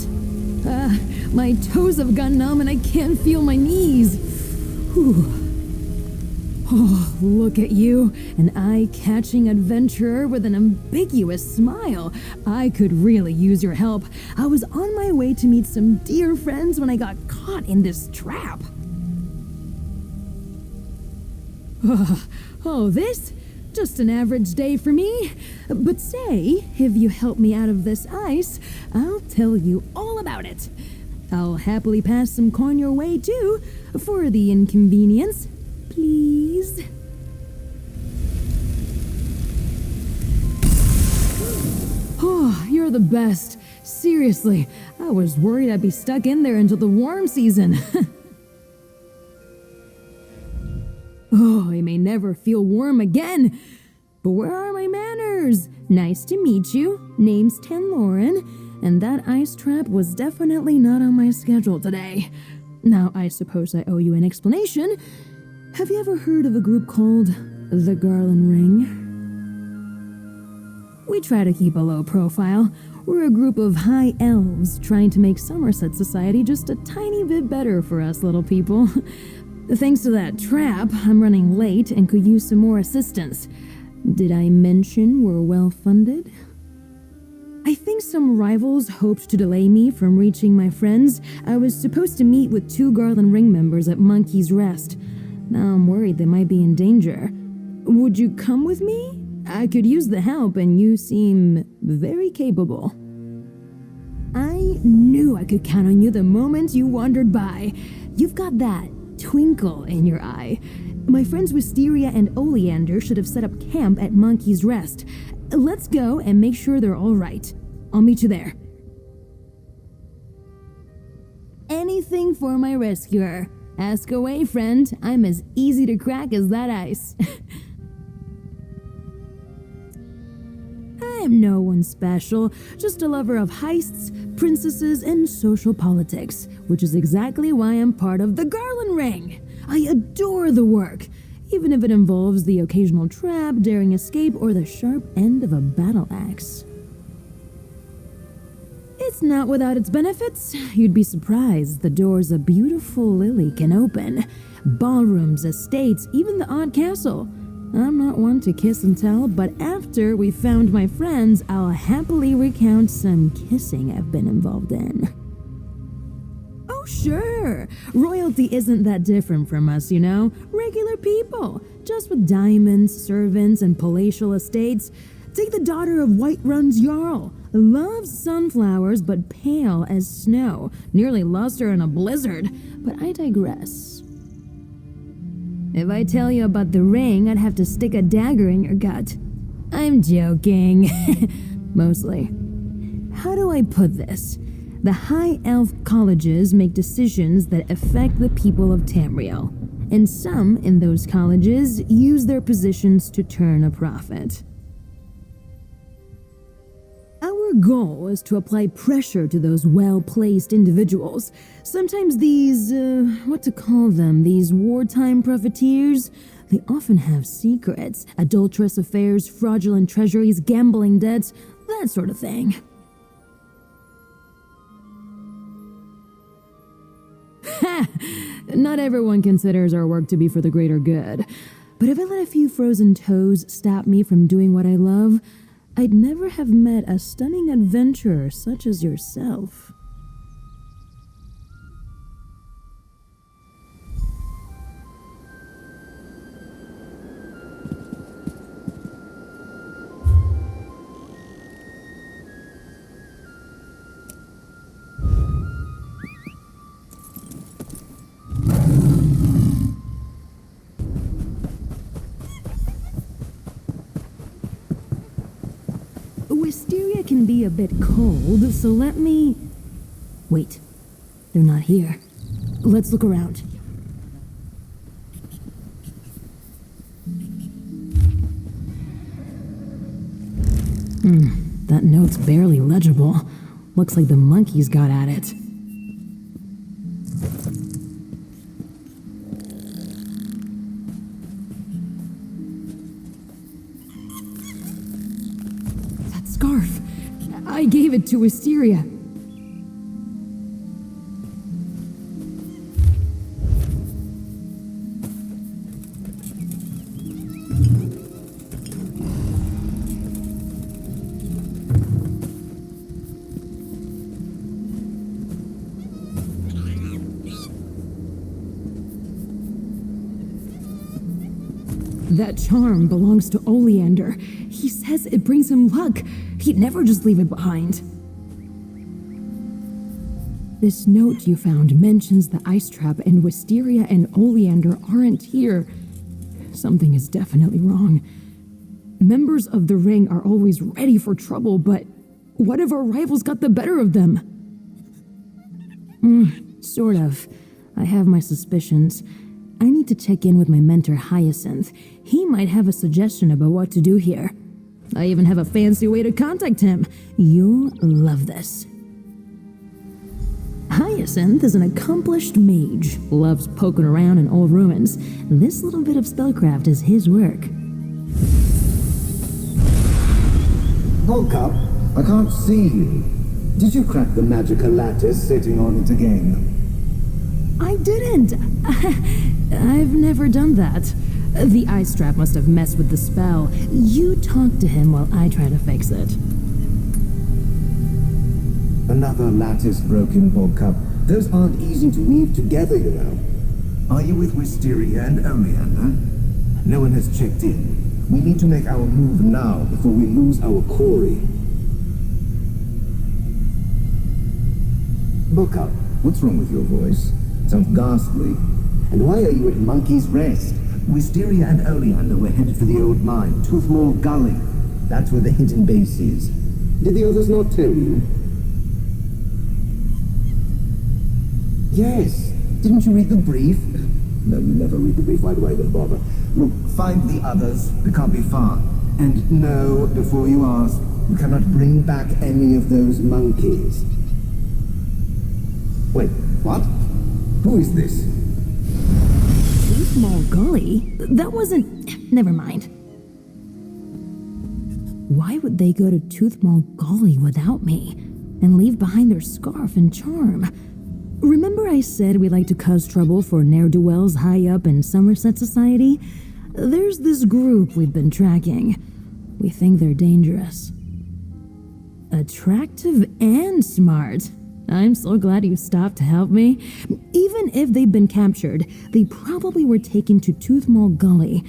hot? My toes have gone numb and I can't feel my knees. Whew. Oh, look at you, an eye-catching adventurer with an ambiguous smile. I could really use your help. I was on my way to meet some dear friends when I got caught in this trap. Oh, this? Just an average day for me. But say, if you help me out of this ice, I'll tell you all about it. I'll happily pass some coin your way, too, for the inconvenience. Please? Oh, you're the best. Seriously, I was worried I'd be stuck in there until the warm season. Oh, I may never feel warm again. But where are my manners? Nice to meet you. Name's Tanlorin, and that ice trap was definitely not on my schedule today. Now, I suppose I owe you an explanation. Have you ever heard of a group called the Garland Ring? We try to keep a low profile. We're a group of high elves trying to make Somerset society just a tiny bit better for us little people. Thanks to that trap, I'm running late and could use some more assistance. Did I mention we're well-funded? I think some rivals hoped to delay me from reaching my friends. I was supposed to meet with 2 Garland Ring members at Monkey's Rest. Now I'm worried they might be in danger. Would you come with me? I could use the help, and you seem very capable. I knew I could count on you the moment you wandered by. You've got that twinkle in your eye. My friends Wisteria and Oleander should have set up camp at Monkey's Rest. Let's go and make sure they're all right. I'll meet you there. Anything for my rescuer. Ask away, friend. I'm as easy to crack as that ice. I am no one special, just a lover of heists, princesses, and social politics, which is exactly why I'm part of the Garland Ring. I adore the work, even if it involves the occasional trap, daring escape, or the sharp end of a battle axe. It's not without its benefits. You'd be surprised the doors a beautiful lily can open. Ballrooms, estates, even the odd castle. I'm not one to kiss and tell, but after we found my friends, I'll happily recount some kissing I've been involved in. Oh, sure. Royalty isn't that different from us, you know? Regular people, just with diamonds, servants, and palatial estates. Take the daughter of Whiterun's Jarl. Loves sunflowers, but pale as snow. Nearly lost her in a blizzard. But I digress. If I tell you about the ring, I'd have to stick a dagger in your gut. I'm joking. Mostly. How do I put this? The high elf colleges make decisions that affect the people of Tamriel, and some in those colleges use their positions to turn a profit. Our goal is to apply pressure to those well-placed individuals. Sometimes these, these wartime profiteers, they often have secrets, adulterous affairs, fraudulent treasuries, gambling debts, that sort of thing. Ha! Not everyone considers our work to be for the greater good. But if I let a few frozen toes stop me from doing what I love, I'd never have met a stunning adventurer such as yourself. Wisteria can be a bit cold, so let me... Wait, they're not here. Let's look around. That note's barely legible. Looks like the monkeys got at it. That scarf. I gave it to Wisteria. That charm belongs to Oleander. He says it brings him luck. He'd never just leave it behind. This note you found mentions the ice trap, and Wisteria and Oleander aren't here. Something is definitely wrong. Members of the Ring are always ready for trouble, but what if our rivals got the better of them? Sort of. I have my suspicions. I need to check in with my mentor Hyacinth. He might have a suggestion about what to do here. I even have a fancy way to contact him. You'll love this. Hyacinth is an accomplished mage, loves poking around in old ruins. This little bit of spellcraft is his work. Vulkhel, I can't see you. Did you crack the magical lattice sitting on it again? I didn't. I've never done that. The ice trap must have messed with the spell. You talk to him while I try to fix it. Another lattice broken, Vulkhel. Those aren't easy to weave together, you know. Are you with Wisteria and Oleander? No one has checked in. We need to make our move now before we lose our quarry. Vulkhel, what's wrong with your voice? Sounds ghastly. And why are you at Monkey's Rest? Wisteria and Oleander were headed for the old mine, Toothmore Gully. That's where the hidden base is. Did the others not tell you? Yes. Didn't you read the brief? No, you never read the brief. Why do I even bother? Look, find the others. They can't be far. And know, before you ask, you cannot bring back any of those monkeys. Wait, what? Who is this? Toothmall Gully? That wasn't... Never mind. Why would they go to Toothmall Gully without me and leave behind their scarf and charm? Remember I said we like to cause trouble for ne'er-do-wells high up in Somerset Society? There's this group we've been tracking. We think they're dangerous. Attractive and smart. I'm so glad you stopped to help me. Even if they've been captured, they probably were taken to Toothmall Gully.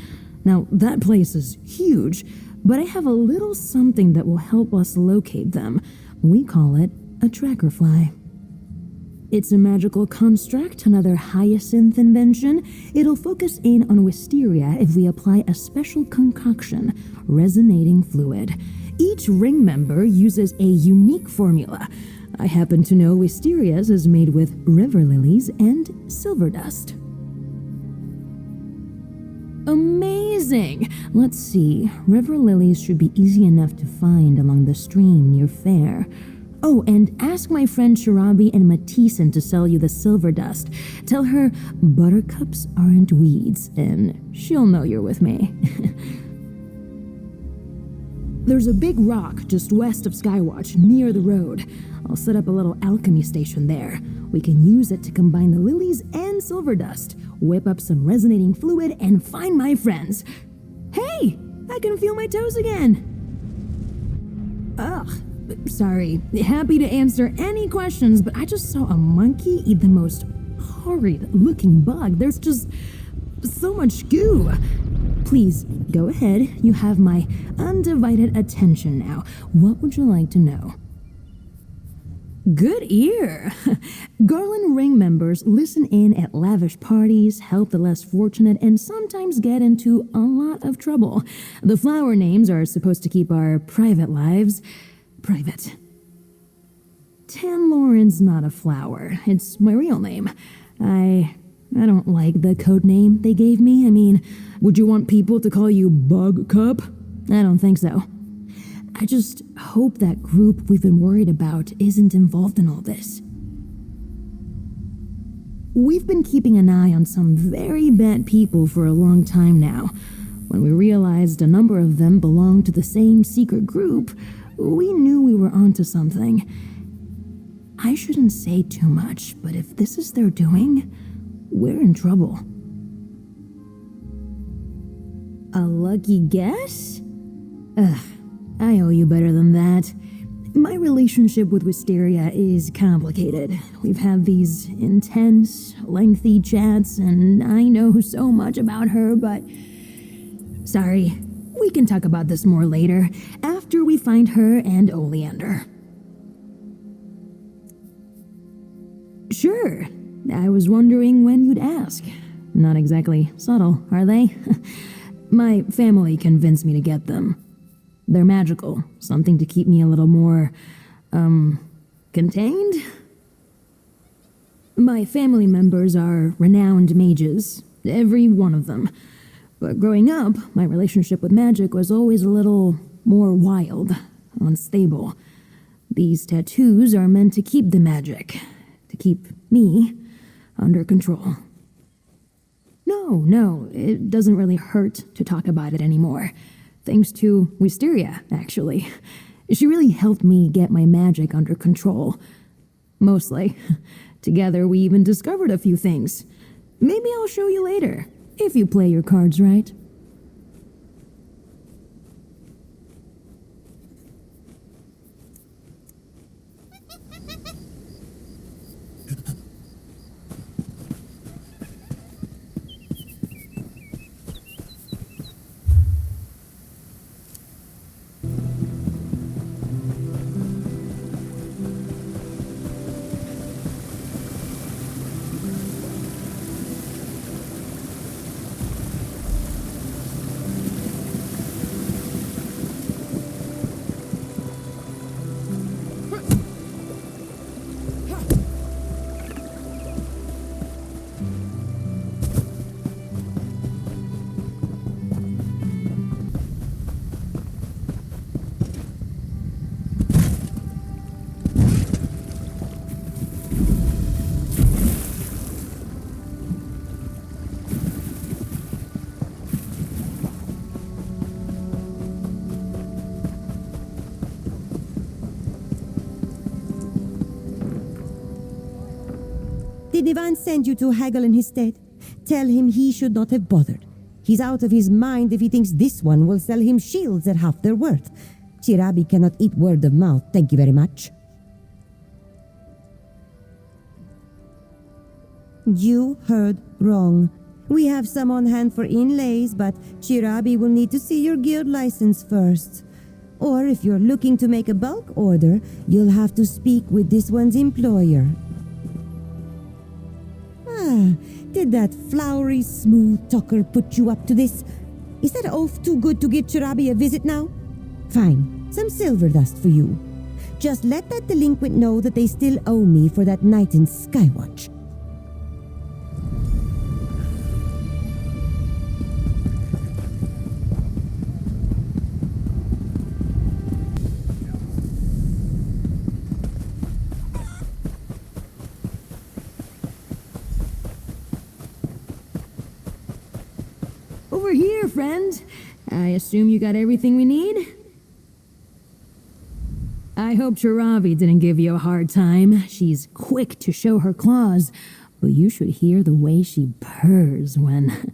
Now, that place is huge, but I have a little something that will help us locate them. We call it a tracker fly. It's a magical construct, another Hyacinth invention. It'll focus in on Wisteria if we apply a special concoction, resonating fluid. Each ring member uses a unique formula. I happen to know Wisteria's is made with river lilies and silver dust. Amazing! Let's see. River lilies should be easy enough to find along the stream near Fair. Oh, and ask my friend Shirabi and Matissan to sell you the silver dust. Tell her buttercups aren't weeds, and she'll know you're with me. There's a big rock just west of Skywatch, near the road. I'll set up a little alchemy station there. We can use it to combine the lilies and silver dust, whip up some resonating fluid, and find my friends. Hey! I can feel my toes again! Ugh. Sorry, happy to answer any questions, but I just saw a monkey eat the most horrid-looking bug. There's just so much goo. Please, go ahead. You have my undivided attention now. What would you like to know? Good ear! Garland ring members listen in at lavish parties, help the less fortunate, and sometimes get into a lot of trouble. The flower names are supposed to keep our private lives private. Tanlorin's not a flower. It's my real name. I don't like the code name they gave me. I mean, would you want people to call you Bug Cup? I don't think so. I just hope that group we've been worried about isn't involved in all this. We've been keeping an eye on some very bad people for a long time now. When we realized a number of them belonged to the same secret group, we knew we were onto something. I shouldn't say too much, but if this is their doing, we're in trouble. A lucky guess? Ugh, I owe you better than that. My relationship with Wisteria is complicated. We've had these intense, lengthy chats, and I know so much about her, but Sorry. We can talk about this more later, after we find her and Oleander. Sure. I was wondering when you'd ask. Not exactly subtle, are they? My family convinced me to get them. They're magical, something to keep me a little more, contained? My family members are renowned mages, every one of them. But growing up, my relationship with magic was always a little more wild, unstable. These tattoos are meant to keep the magic, to keep me under control. No, it doesn't really hurt to talk about it anymore. Thanks to Wisteria, actually. She really helped me get my magic under control. Mostly. Together, we even discovered a few things. Maybe I'll show you later, if you play your cards right. Did Ivan send you to haggle in his stead? Tell him he should not have bothered. He's out of his mind if he thinks this one will sell him shields at half their worth. Chirabi cannot eat word of mouth, thank you very much. You heard wrong. We have some on hand for inlays, but Chirabi will need to see your guild license first. Or if you're looking to make a bulk order, you'll have to speak with this one's employer. Did that flowery, smooth talker put you up to this? Is that oaf too good to give Chirabi a visit now? Fine, some silver dust for you. Just let that delinquent know that they still owe me for that night in Skywatch. Over here, friend. I assume you got everything we need? I hope Chirabi didn't give you a hard time. She's quick to show her claws, but you should hear the way she purrs when...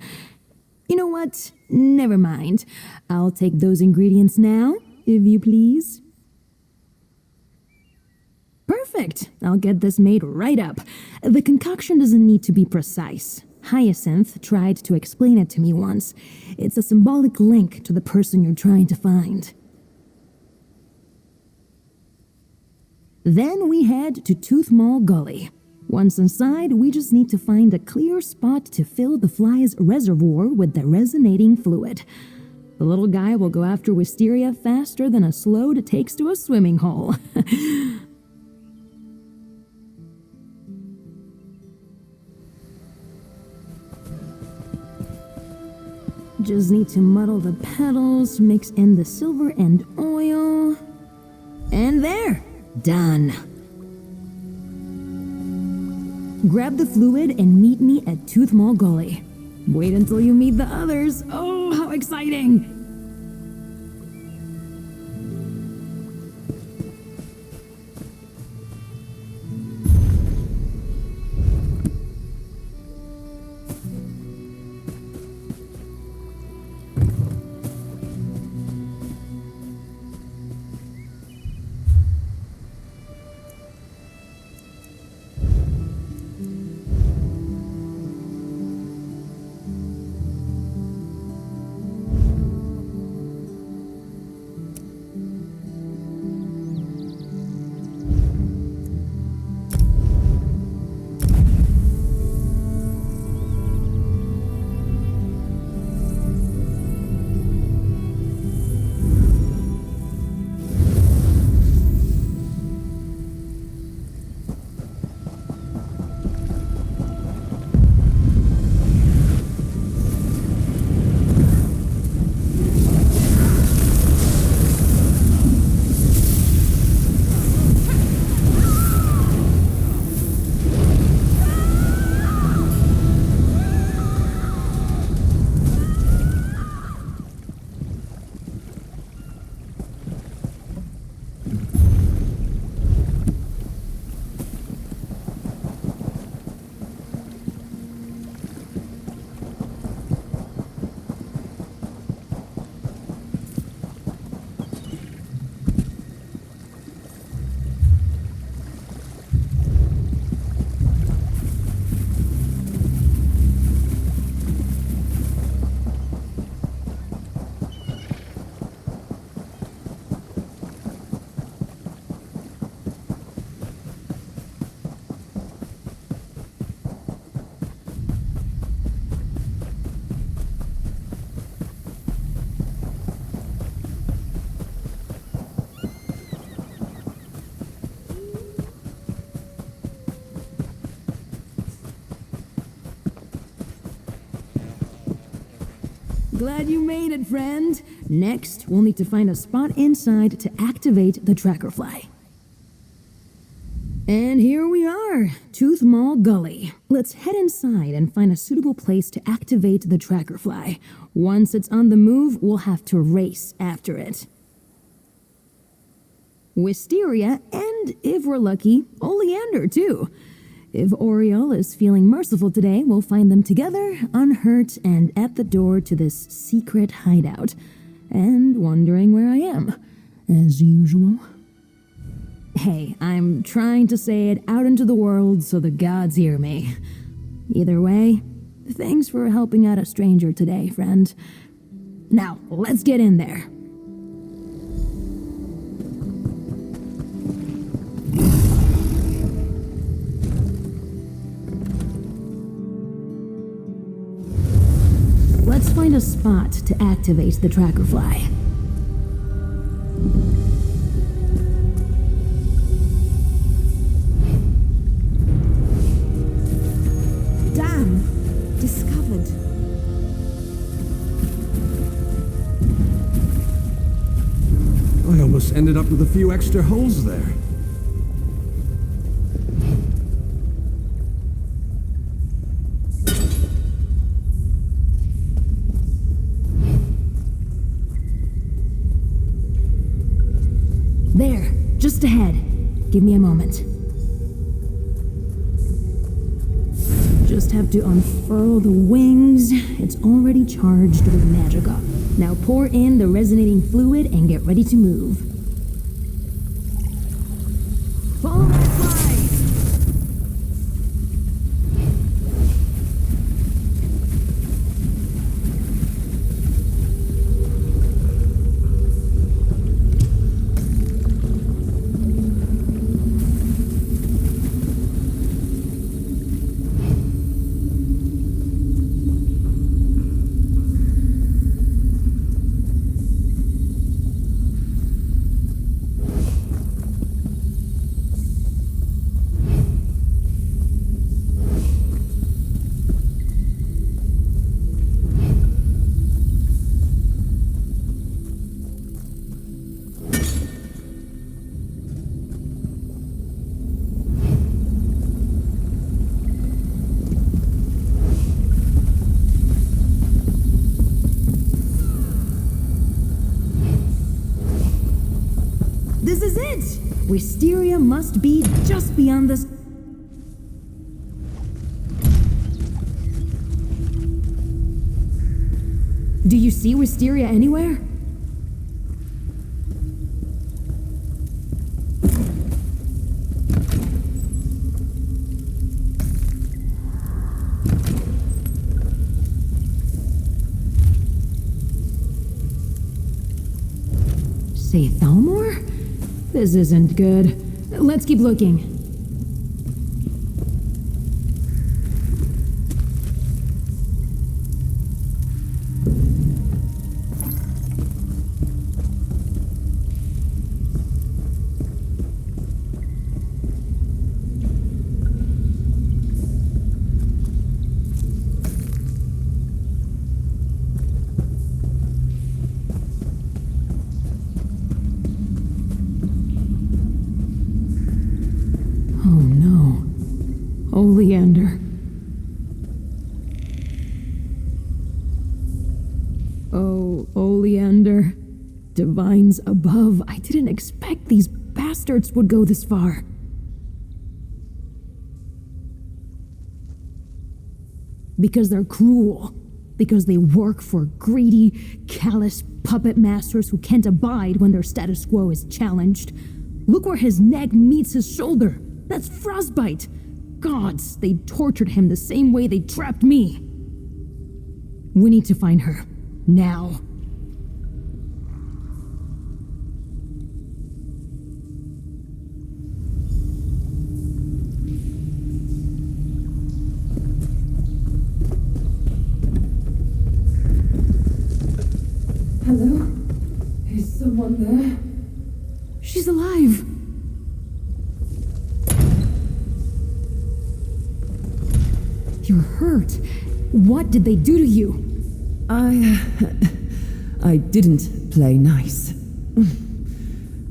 You know what? Never mind. I'll take those ingredients now, if you please. Perfect. I'll get this made right up. The concoction doesn't need to be precise. Hyacinth tried to explain it to me once. It's a symbolic link to the person you're trying to find. Then we head to Toothmaw Gully. Once inside, we just need to find a clear spot to fill the fly's reservoir with the resonating fluid. The little guy will go after Wisteria faster than a sload takes to a swimming hole. Just need to muddle the petals, mix in the silver and oil. And there! Done. Grab the fluid and meet me at Toothmaw Gully. Wait until you meet the others. Oh, how exciting! Glad you made it, friend. Next, we'll need to find a spot inside to activate the tracker fly. And here we are, Tooth Mall Gully. Let's head inside and find a suitable place to activate the tracker fly. Once it's on the move, we'll have to race after it. Wisteria, and if we're lucky, Oleander too. If Oriole is feeling merciful today, we'll find them together, unhurt, and at the door to this secret hideout. And wondering where I am, as usual. Hey, I'm trying to say it out into the world so the gods hear me. Either way, thanks for helping out a stranger today, friend. Now, let's get in there. Let's find a spot to activate the tracker fly. Damn! Discovered. I almost ended up with a few extra holes there. There, just ahead. Give me a moment. Just have to unfurl the wings. It's already charged with magicka. Now pour in the resonating fluid and get ready to move. Follow my fly! This is it! Wisteria must be just beyond this. Do you see Wisteria anywhere? Say Thalmor? This isn't good. Let's keep looking. Oleander. Oh, Oleander. Divines above, I didn't expect these bastards would go this far. Because they're cruel. Because they work for greedy, callous puppet masters who can't abide when their status quo is challenged. Look where his neck meets his shoulder. That's frostbite. Gods, they tortured him the same way they trapped me. We need to find her. Now. Hello? Is someone there? She's alive. You're hurt. What did they do to you? I didn't play nice.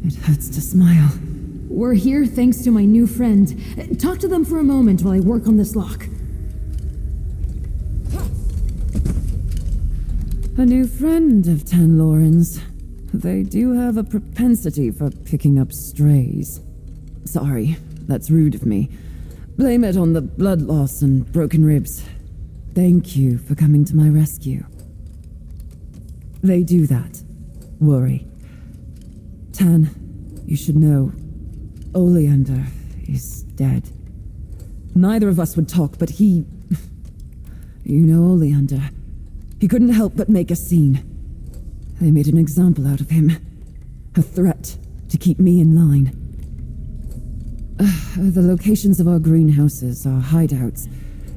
It hurts to smile. We're here thanks to my new friend. Talk to them for a moment while I work on this lock. A new friend of Tanlorin's. They do have a propensity for picking up strays. Sorry, that's rude of me. Blame it on the blood loss and broken ribs. Thank you for coming to my rescue. They do that. Worry. Tan, you should know, Oleander is dead. Neither of us would talk, but he... You know Oleander. He couldn't help but make a scene. They made an example out of him. A threat to keep me in line. The locations of our greenhouses, our hideouts,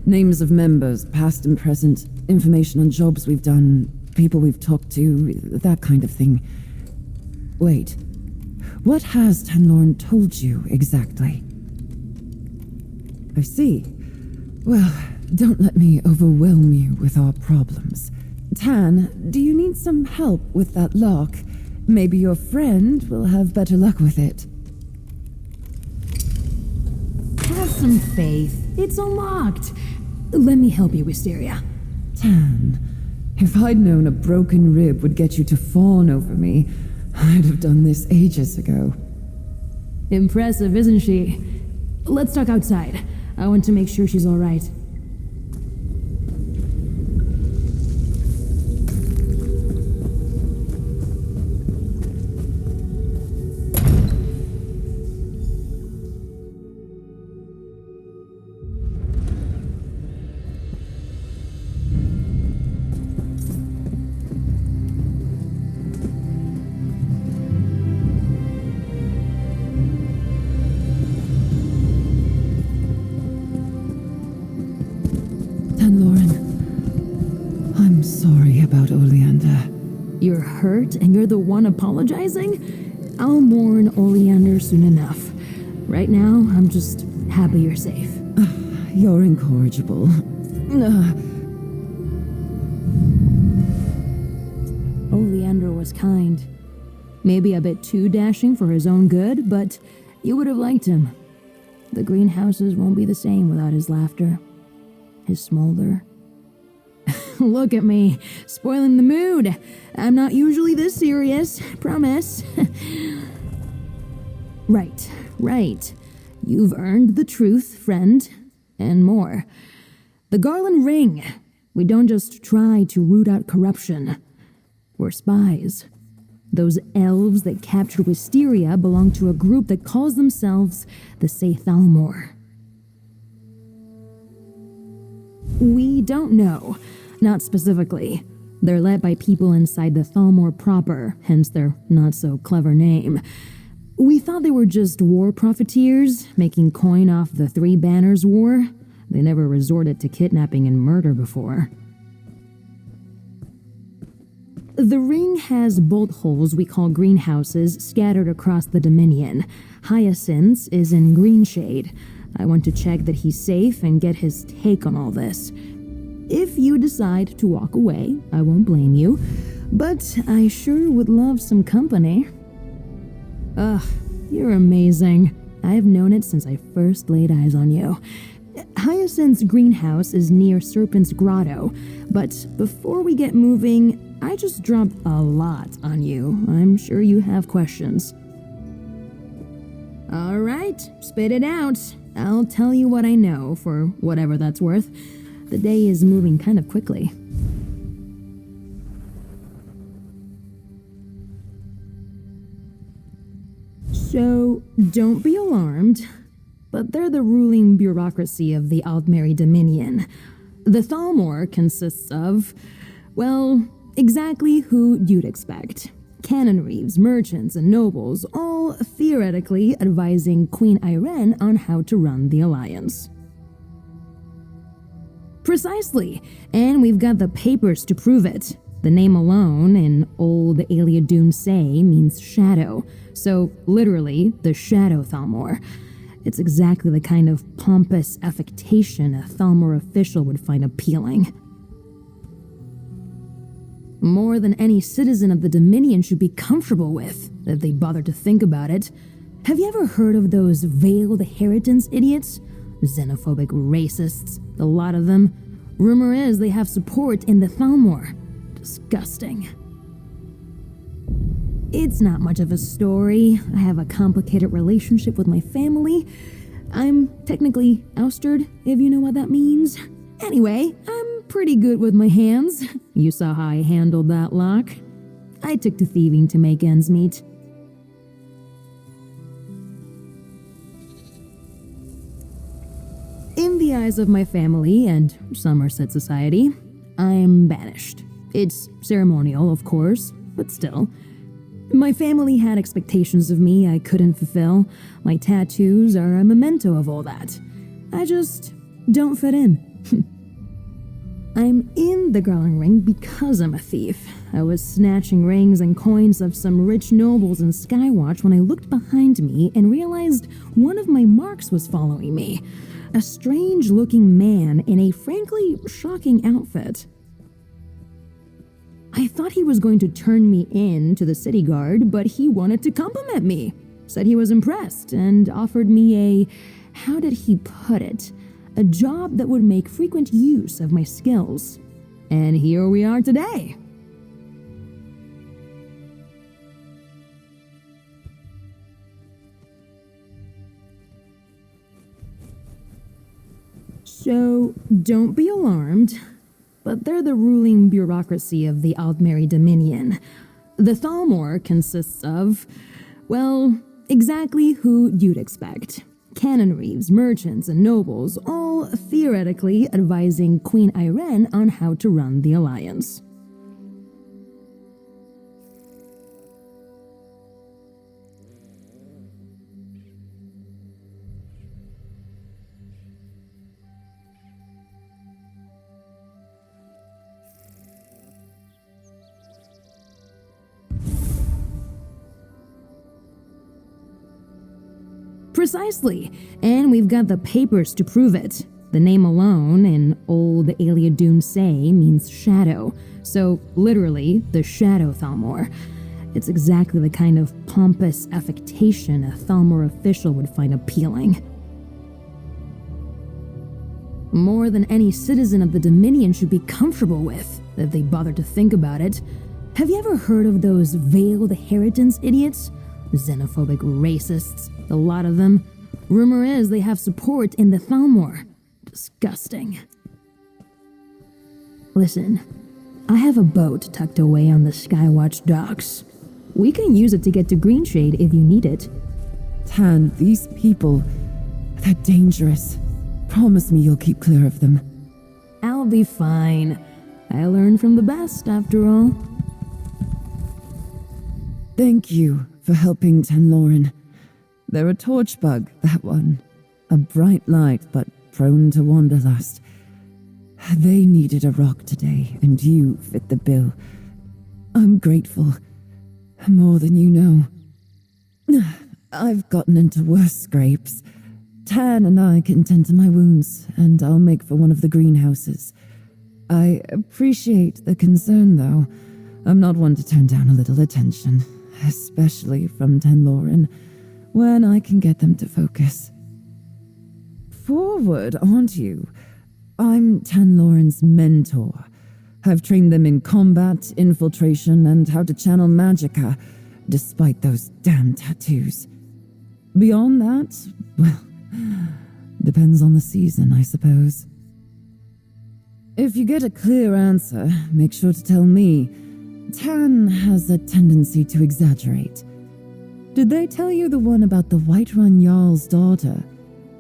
names of members, past and present, information on jobs we've done, people we've talked to, that kind of thing. Wait, what has Tanlorin told you exactly? I see. Well, don't let me overwhelm you with our problems. Tan, do you need some help with that lock? Maybe your friend will have better luck with it. Have some faith. It's unlocked. Let me help you, Wisteria. Tan, if I'd known a broken rib would get you to fawn over me, I'd have done this ages ago. Impressive, isn't she? Let's talk outside. I want to make sure she's all right. Tanlorin, I'm sorry about Oleander. You're hurt and you're the one apologizing? I'll mourn Oleander soon enough. Right now, I'm just happy you're safe. You're incorrigible. Oleander was kind. Maybe a bit too dashing for his own good, but you would have liked him. The greenhouses won't be the same without his laughter. His smolder. Look at me, spoiling the mood. I'm not usually this serious, promise. Right. You've earned the truth, friend, and more. The Garland ring. We don't just try to root out corruption. We're spies. Those elves that captured Wisteria belong to a group that calls themselves the Saythalmor. We don't know. Not specifically. They're led by people inside the Thalmor proper, hence their not-so-clever name. We thought they were just war profiteers, making coin off the Three Banners War. They never resorted to kidnapping and murder before. The ring has bolt holes we call greenhouses scattered across the Dominion. Hyacinth's is in Greenshade. I want to check that he's safe and get his take on all this. If you decide to walk away, I won't blame you, but I sure would love some company. Ugh, you're amazing. I've known it since I first laid eyes on you. Hyacinth's greenhouse is near Serpent's Grotto, but before we get moving, I just dropped a lot on you. I'm sure you have questions. All right, spit it out. I'll tell you what I know, for whatever that's worth. The day is moving kind of quickly. So, don't be alarmed, but they're the ruling bureaucracy of the Altmeri Dominion. The Thalmor consists of, well, exactly who you'd expect. Cannon reeves, merchants, and nobles, all theoretically advising Queen Irene on how to run the Alliance. Precisely, and we've got the papers to prove it. The name alone, in old Ayleid say, means shadow, so literally, the Shadow Thalmor. It's exactly the kind of pompous affectation a Thalmor official would find appealing. More than any citizen of the Dominion should be comfortable with, if they bother to think about it. Have you ever heard of those veiled inheritance idiots? Xenophobic racists, the lot of them. Rumor is they have support in the Thalmor. Disgusting. It's not much of a story. I have a complicated relationship with my family. I'm technically ousted, if you know what that means. Anyway, I'm pretty good with my hands. You saw how I handled that lock. I took to thieving to make ends meet. In the eyes of my family and Somerset society, I'm banished. It's ceremonial, of course, but still. My family had expectations of me I couldn't fulfill. My tattoos are a memento of all that. I just don't fit in. I'm in the Garland ring because I'm a thief. I was snatching rings and coins of some rich nobles in Skywatch when I looked behind me and realized one of my marks was following me. A strange-looking man in a frankly shocking outfit. I thought he was going to turn me in to the city guard, but he wanted to compliment me. Said he was impressed and offered me a, how did he put it, a job that would make frequent use of my skills. And here we are today. So, don't be alarmed, but they're the ruling bureaucracy of the Aldmeri Dominion. The Thalmor consists of, well, exactly who you'd expect. Canon reeves, merchants, and nobles, all theoretically advising Queen Irene on how to run the Alliance. Precisely, and we've got the papers to prove it. The name alone, in old Ayleid say, means shadow, so literally, the Shadow Thalmor. It's exactly the kind of pompous affectation a Thalmor official would find appealing. More than any citizen of the Dominion should be comfortable with, if they bother to think about it. Have you ever heard of those veiled inheritance idiots? Xenophobic racists, the lot of them. Rumor is they have support in the Thalmor. Disgusting. Listen, I have a boat tucked away on the Skywatch docks. We can use it to get to Greenshade if you need it. Tan, these people, they're dangerous. Promise me you'll keep clear of them. I'll be fine. I learned from the best, after all. Thank you for helping Tanlorin. They're a torch bug, that one. A bright light, but prone to wanderlust. They needed a rock today, and you fit the bill. I'm grateful. More than you know. I've gotten into worse scrapes. Tan and I can tend to my wounds, and I'll make for one of the greenhouses. I appreciate the concern, though. I'm not one to turn down a little attention, especially from Tanlorin, when I can get them to focus. Forward, aren't you? I'm Tanlorin's mentor. I've trained them in combat, infiltration, and how to channel magicka, despite those damn tattoos. Beyond that, well, depends on the season, I suppose. If you get a clear answer, make sure to tell me. Tan has a tendency to exaggerate. Did they tell you the one about the Whiterun Jarl's daughter?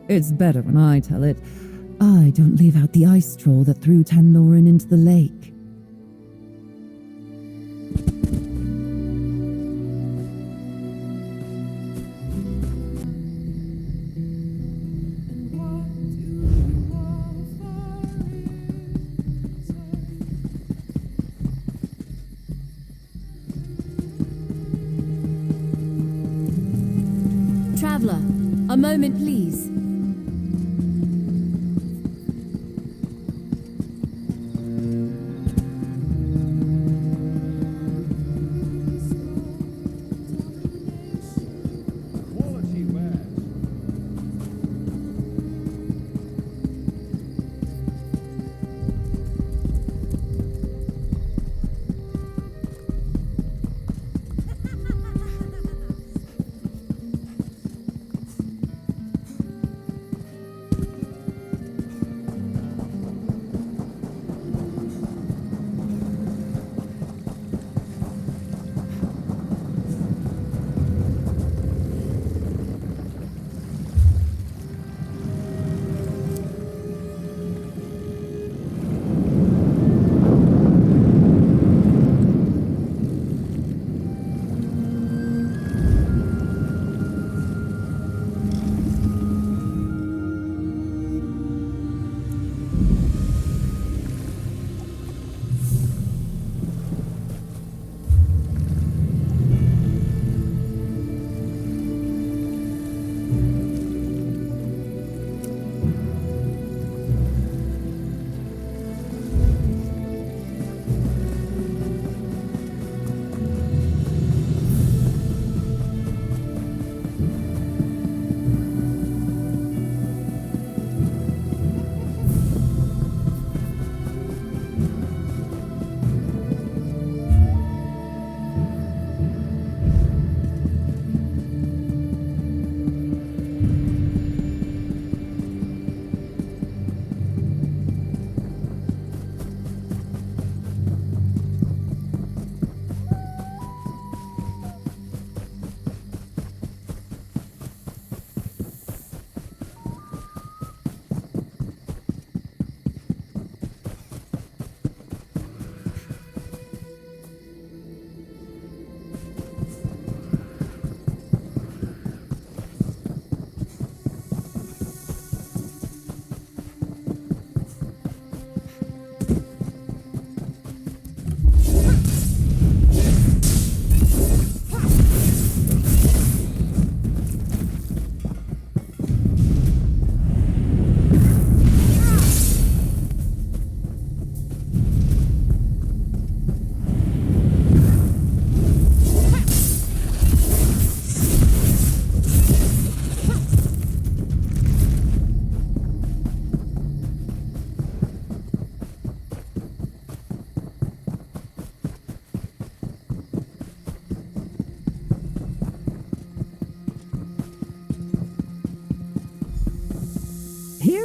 It's better when I tell it. I don't leave out the ice troll that threw Tanlorin into the lake. Traveler, a moment please.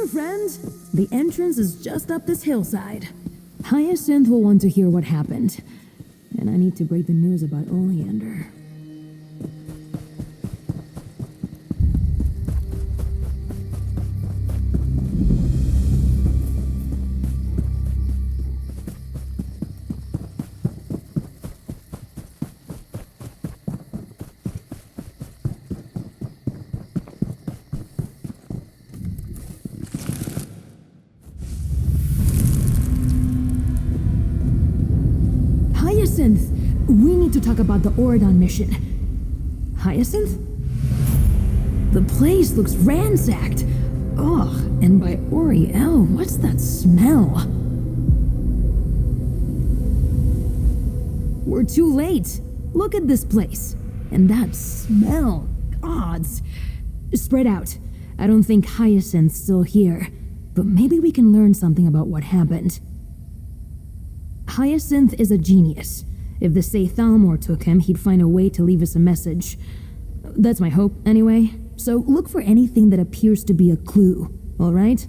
here, friend. The entrance is just up this hillside. Hyacinth will want to hear what happened. And I need to break the news about Oleander. Hyacinth! We need to talk about the Oridon mission. Hyacinth? The place looks ransacked. Ugh, and by Oriel, what's that smell? We're too late. Look at this place. And that smell. Gods. Spread out. I don't think Hyacinth's still here. But maybe we can learn something about what happened. Hyacinth is a genius. If the Say Thalmor took him, he'd find a way to leave us a message. That's my hope, anyway. So look for anything that appears to be a clue, alright?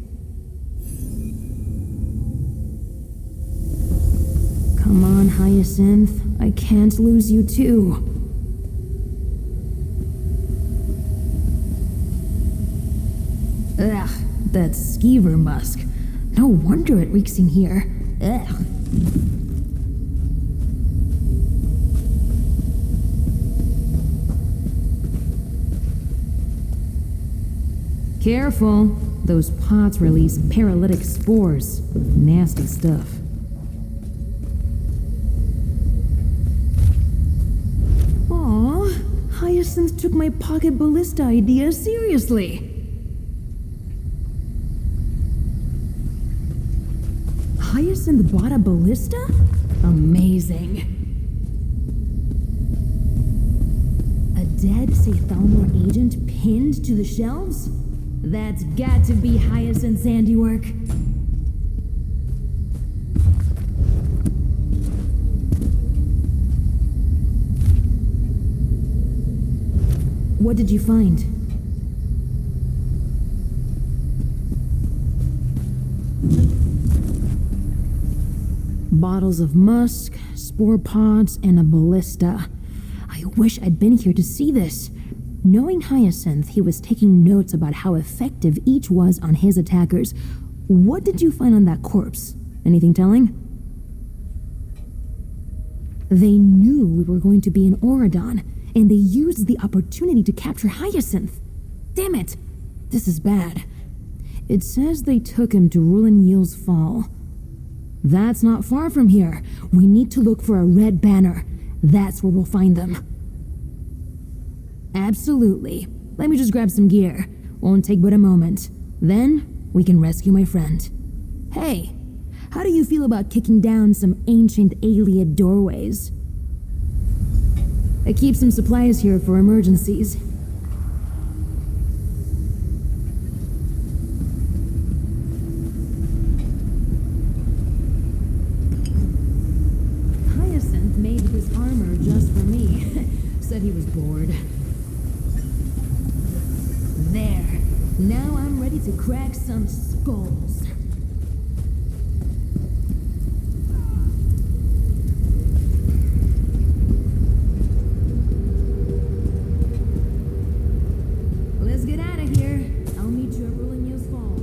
Come on, Hyacinth. I can't lose you too. Ugh, that skeever musk. No wonder it reeks in here. Ugh. Careful. Those pots release paralytic spores. Nasty stuff. Aw, Hyacinth took my pocket ballista idea seriously. Hyacinth bought a ballista? Amazing. A dead Say Thalmor agent pinned to the shelves? That's got to be Hyacinth's handiwork. What did you find? Bottles of musk, spore pods, and a ballista. I wish I'd been here to see this. Knowing Hyacinth, he was taking notes about how effective each was on his attackers. What did you find on that corpse? Anything telling? They knew we were going to be in Oridon, and they used the opportunity to capture Hyacinth. Damn it! This is bad. It says they took him to Rulin Yil's Fall. That's not far from here. We need to look for a red banner. That's where we'll find them. Absolutely. Let me just grab some gear. Won't take but a moment. Then, we can rescue my friend. Hey, how do you feel about kicking down some ancient Ayleid doorways? I keep some supplies here for emergencies. Hyacinth made this armor just for me. Said he was bored. There. Now I'm ready to crack some skulls. Let's get out of here. I'll meet you at Rulin Yil's Fall.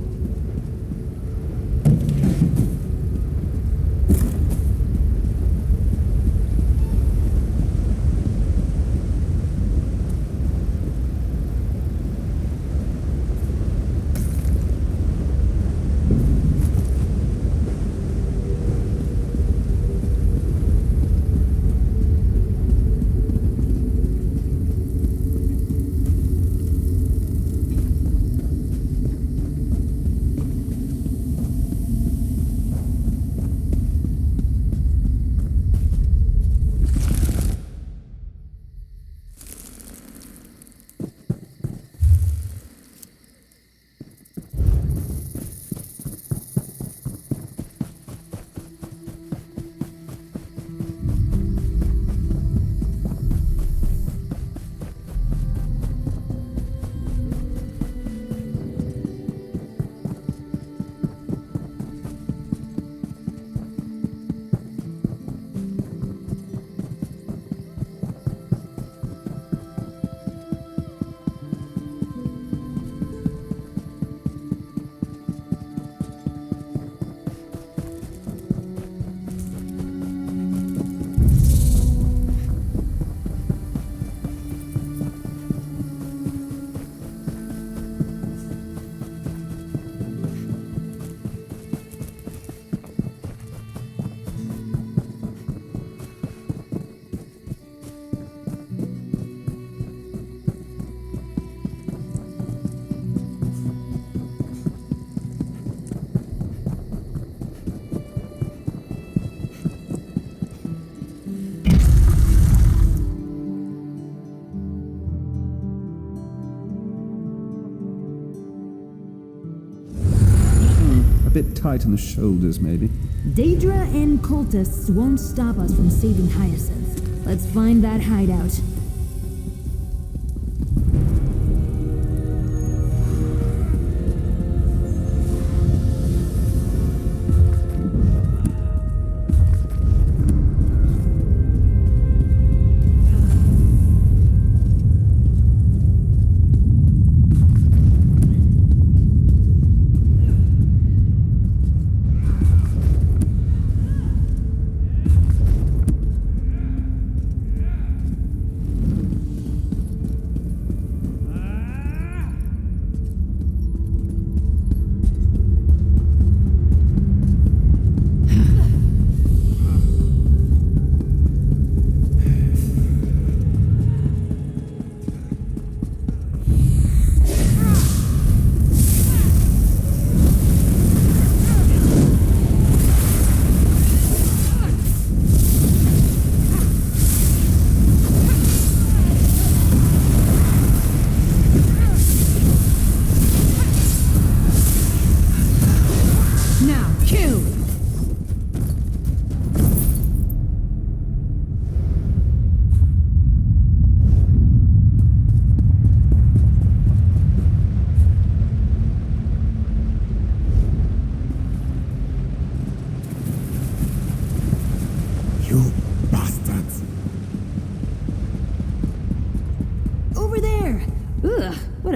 bit tight in the shoulders, maybe. Daedra and cultists won't stop us from saving Hyacinth. Let's find that hideout.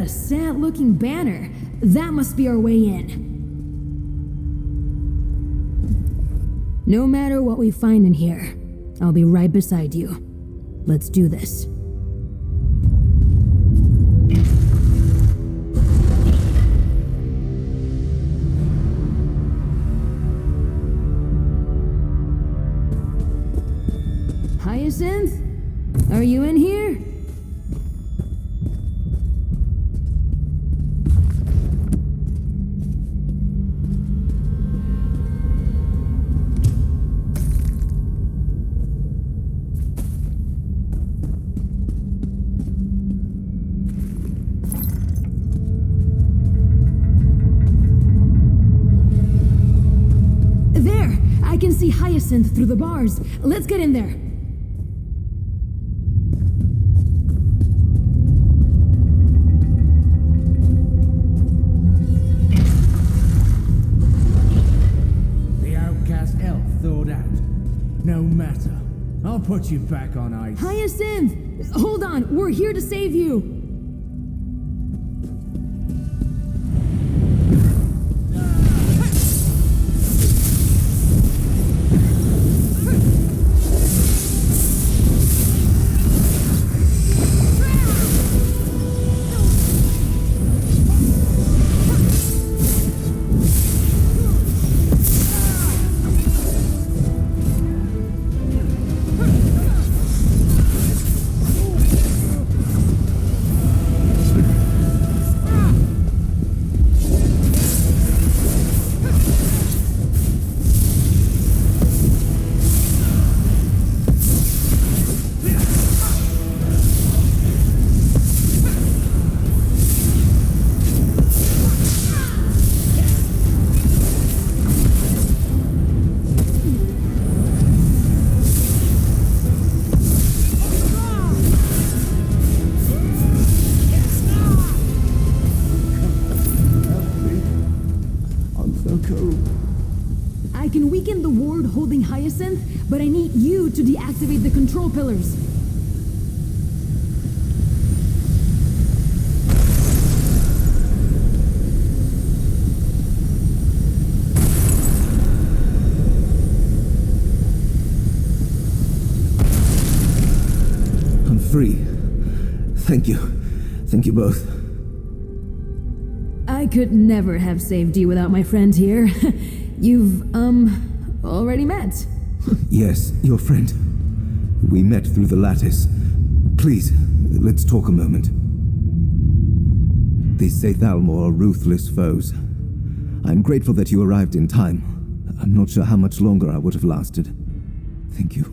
Sad-looking banner. That must be our way in. No matter what we find in here, I'll be right beside you. Let's do this. Hyacinth? Are you in here? Hyacinth through the bars. Let's get in there. The outcast elf thawed out. No matter. I'll put you back on ice. Hyacinth! Hold on. We're here to save you. Hyacinth, but I need you to deactivate the control pillars. I'm free. Thank you. Thank you both. I could never have saved you without my friend here. You've, already met. Yes, your friend. We met through the lattice. Please, let's talk a moment. These Thalmor are ruthless foes. I'm grateful that you arrived in time. I'm not sure how much longer I would have lasted. Thank you.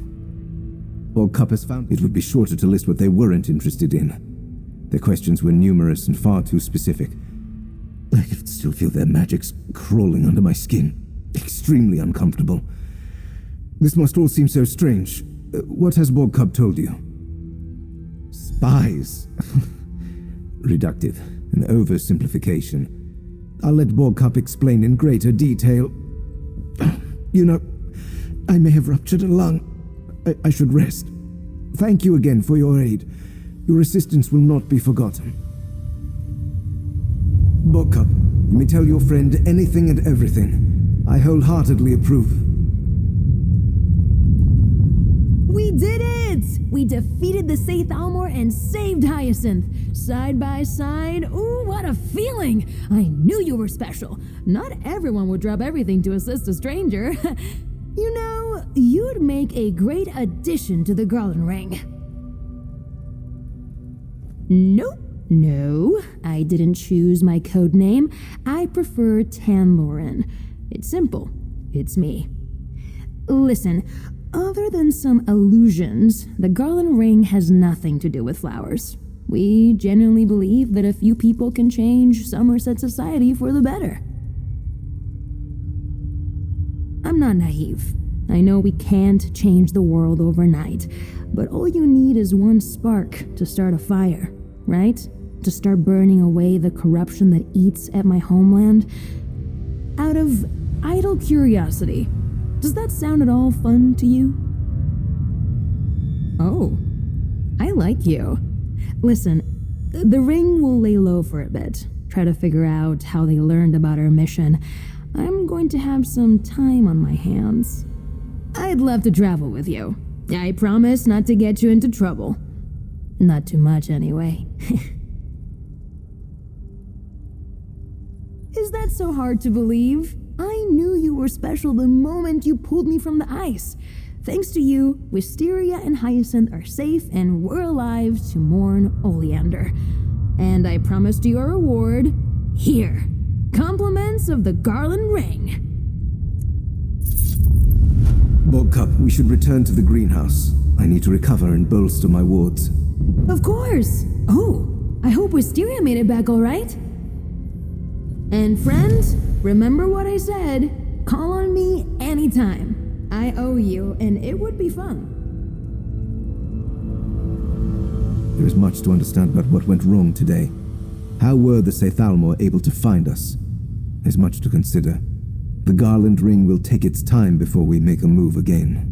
Vulkhel has found it would be shorter to list what they weren't interested in. Their questions were numerous and far too specific. I can still feel their magics crawling under my skin. Extremely uncomfortable. This must all seem so strange. What has Vulkhel told you? Spies. Reductive, an oversimplification. I'll let Vulkhel explain in greater detail. You know, I may have ruptured a lung. I should rest. Thank you again for your aid. Your assistance will not be forgotten. Vulkhel, you may tell your friend anything and everything. I wholeheartedly approve. We did it! We defeated the Saith Almor and saved Hyacinth. Side by side, ooh, what a feeling! I knew you were special. Not everyone would drop everything to assist a stranger. You know, you'd make a great addition to the Garland ring. Nope. No, I didn't choose my code name. I prefer Tanlorin. It's simple. It's me. Listen, other than some illusions, the Garland ring has nothing to do with flowers. We genuinely believe that a few people can change Somerset society for the better. I'm not naive. I know we can't change the world overnight, but all you need is one spark to start a fire, right? To start burning away the corruption that eats at my homeland. Out of idle curiosity, does that sound at all fun to you? Oh, I like you. Listen, the ring will lay low for a bit. Try to figure out how they learned about our mission. I'm going to have some time on my hands. I'd love to travel with you. I promise not to get you into trouble. Not too much, anyway. Is that so hard to believe? I knew you were special the moment you pulled me from the ice. Thanks to you, Wisteria and Hyacinth are safe and we're alive to mourn Oleander. And I promised you a reward. Here. Compliments of the Garland ring. Vulkhel, we should return to the greenhouse. I need to recover and bolster my wards. Of course. Oh, I hope Wisteria made it back all right. And friends, remember what I said. Call on me anytime. I owe you, and it would be fun. There is much to understand about what went wrong today. How were the Saith Almor able to find us? There's much to consider. The Garland ring will take its time before we make a move again.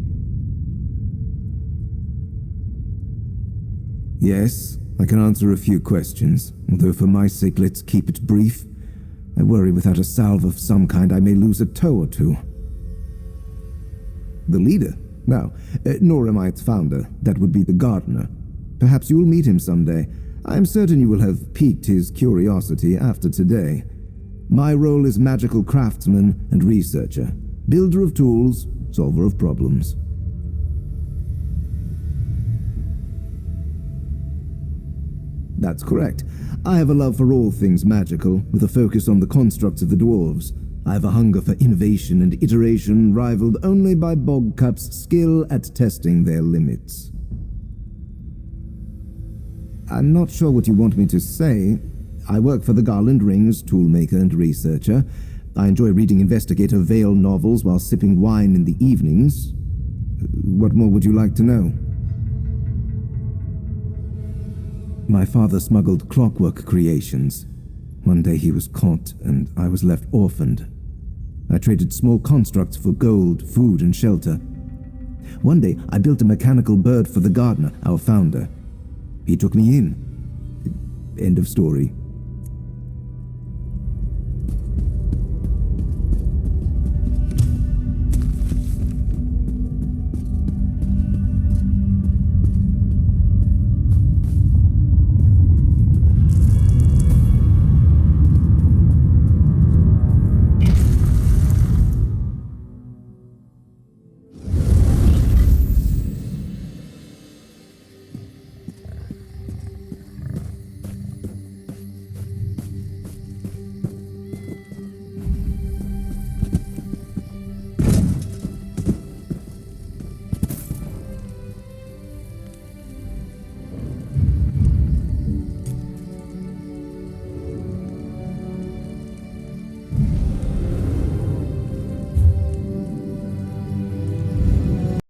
Yes, I can answer a few questions, although for my sake let's keep it brief. I worry without a salve of some kind I may lose a toe or two. The leader? No, nor am I its founder. That would be the gardener. Perhaps you'll meet him someday. I am certain you will have piqued his curiosity after today. My role is magical craftsman and researcher. Builder of tools, solver of problems. That's correct. I have a love for all things magical, with a focus on the constructs of the dwarves. I have a hunger for innovation and iteration rivaled only by Vulkhel's skill at testing their limits. I'm not sure what you want me to say. I work for the Garland Ring's toolmaker and researcher. I enjoy reading Investigator Vale novels while sipping wine in the evenings. What more would you like to know? My father smuggled clockwork creations. One day he was caught, and I was left orphaned. I traded small constructs for gold, food, and shelter. One day, I built a mechanical bird for the gardener, our founder. He took me in. End of story.